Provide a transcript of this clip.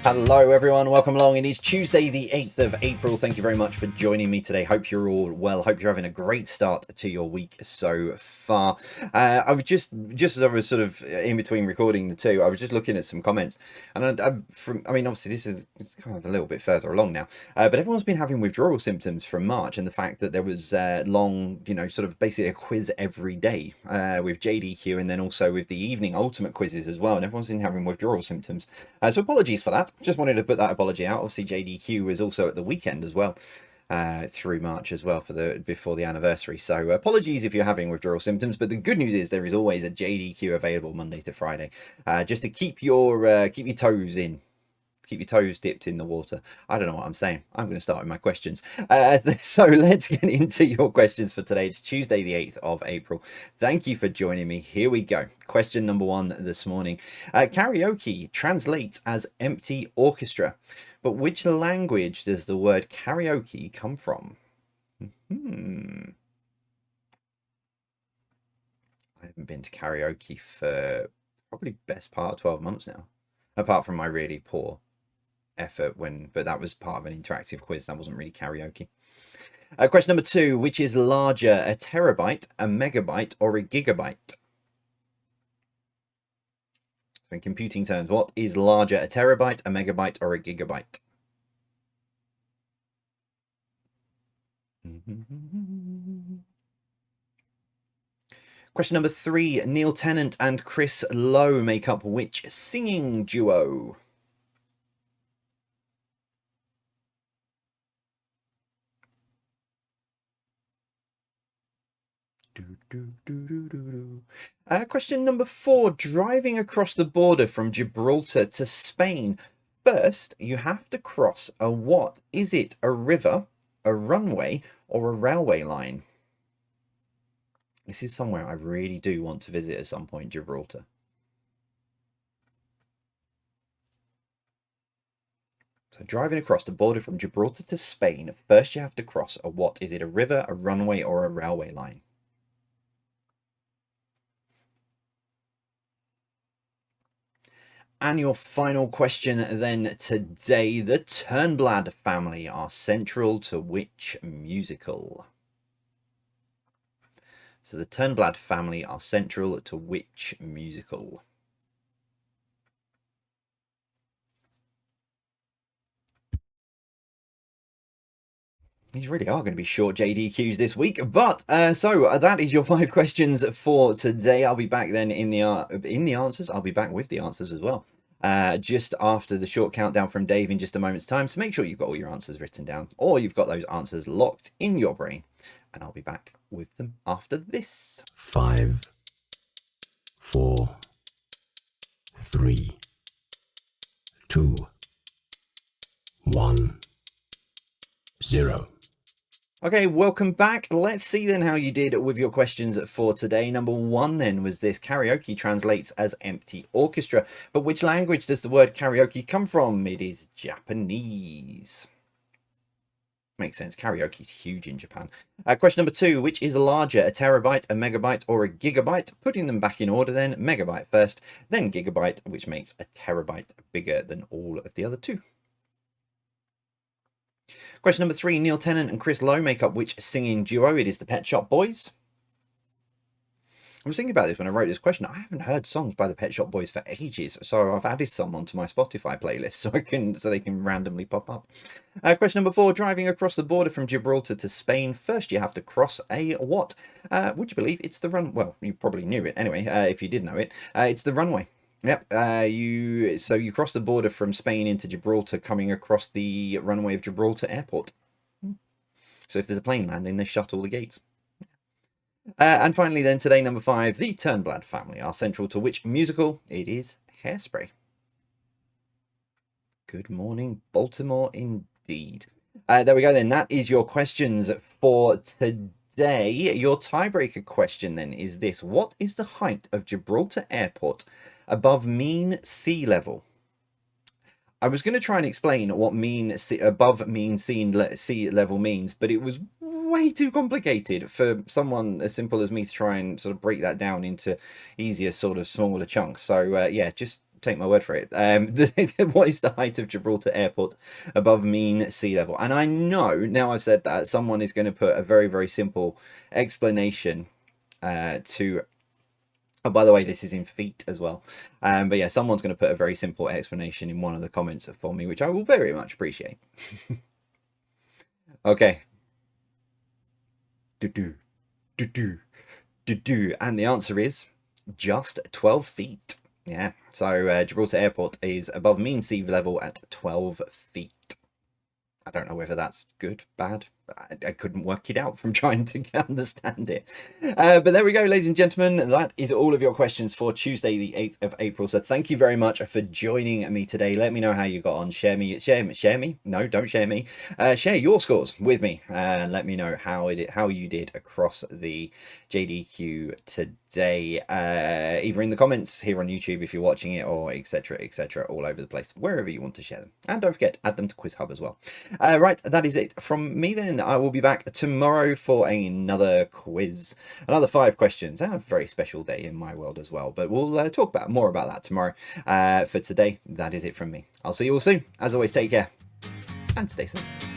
Hello everyone, welcome along. It is Tuesday the 8th of April. Thank you very much for joining me today. Hope you're all well. Hope you're having a great start to your week so far. I was just as I was sort of in between recording the two, I was just looking at some comments, and I mean obviously this is it's kind of a little bit further along now, but everyone's been having withdrawal symptoms from March, and the fact that there was long, sort of basically a quiz every day with JDQ, and then also with the evening ultimate quizzes as well, and everyone's been having withdrawal symptoms. So apologies for that. Just wanted to put that apology out. Obviously, JDQ was also at the weekend as well, through March as well before the anniversary. So apologies if you're having withdrawal symptoms. But the good news is there is always a JDQ available Monday to Friday, just to keep your toes in. Keep your toes dipped in the water. I don't know what I'm saying. I'm going to start with my questions. So let's get into your questions for today. It's Tuesday, the 8th of April. Thank you for joining me. Here we go. Question number one this morning. Karaoke translates as empty orchestra, but which language does the word karaoke come from? I haven't been to karaoke for probably best part of 12 months now, apart from my really poor effort but that was part of an interactive quiz. That wasn't really karaoke. Question number two, which is larger, a terabyte, a megabyte, or a gigabyte? In computing terms, what is larger, a terabyte, a megabyte, or a gigabyte? Question number three, Neil Tennant and Chris Lowe make up which singing duo? Question number four, driving across the border from Gibraltar to Spain. First, you have to cross a what? Is it a river, a runway, or a railway line? This is somewhere I really do want to visit at some point, Gibraltar. So driving across the border from Gibraltar to Spain, first you have to cross a what? Is it a river, a runway, or a railway line? And your final question then today, the Turnblad family are central to which musical? So the Turnblad family are central to which musical? These really are going to be short JDQs this week, but so that is your 5 questions for today. I'll be back then in the answers. I'll be back with the answers as well, just after the short countdown from Dave in just a moment's time. So make sure you've got all your answers written down, or you've got those answers locked in your brain, and I'll be back with them after this. 5, 4, 3, 2, 1, 0. Okay, welcome back. Let's see then how you did with your questions for today. Number one then was this: karaoke translates as empty orchestra, but which language does the word karaoke come from? It is Japanese. Makes sense. Karaoke is huge in Japan. Question number two, which is larger, a terabyte, a megabyte, or a gigabyte? Putting them back in order then: megabyte first, then gigabyte, which makes a terabyte bigger than all of the other two. Question number three, Neil Tennant and Chris Lowe make up which singing duo? It is the Pet Shop Boys. I was thinking about this when I wrote this question. I haven't heard songs by the Pet Shop Boys for ages, so I've added some onto my Spotify playlist so they can randomly pop up. Question number four, driving across the border from Gibraltar to Spain. First, you have to cross a what? Would you believe it's the run? Well, you probably knew it anyway. If you did know it, it's the runway. Yep. You cross the border from Spain into Gibraltar, coming across the runway of Gibraltar Airport. So if there's a plane landing, they shut all the gates. And finally then today, number five, the Turnblad family are central to which musical? It is Hairspray. Good morning, Baltimore, indeed. There we go then. That is your questions for today. Your tiebreaker question then is this: what is the height of Gibraltar Airport above mean sea level? I was going to try and explain what above mean sea level means, but it was way too complicated for someone as simple as me to try and sort of break that down into easier, sort of smaller chunks. So yeah, just take my word for it. What is the height of Gibraltar Airport above mean sea level? And I know, now I've said that, someone is going to put a very, very simple explanation to... Oh, by the way, this is in feet as well. But yeah, someone's going to put a very simple explanation in one of the comments for me, which I will very much appreciate. Okay. Do-do. Do-do. Do-do. And the answer is just 12 feet. Yeah, so Gibraltar Airport is above mean sea level at 12 feet. I don't know whether that's good, bad. I couldn't work it out from trying to understand it. But there we go, ladies and gentlemen. That is all of your questions for Tuesday, the 8th of April. So thank you very much for joining me today. Let me know how you got on. Share me. No, don't share me. Share your scores with me and let me know how you did across the JDQ today. Either in the comments here on YouTube if you're watching it, or etc., all over the place, wherever you want to share them. And don't forget, add them to Quiz Hub as well. Right, that is it from me then. I will be back tomorrow for another quiz, another 5 questions, and a very special day in my world as well. But we'll talk more about that tomorrow. For today, that is it from me. I'll see you all soon. As always, take care and stay safe.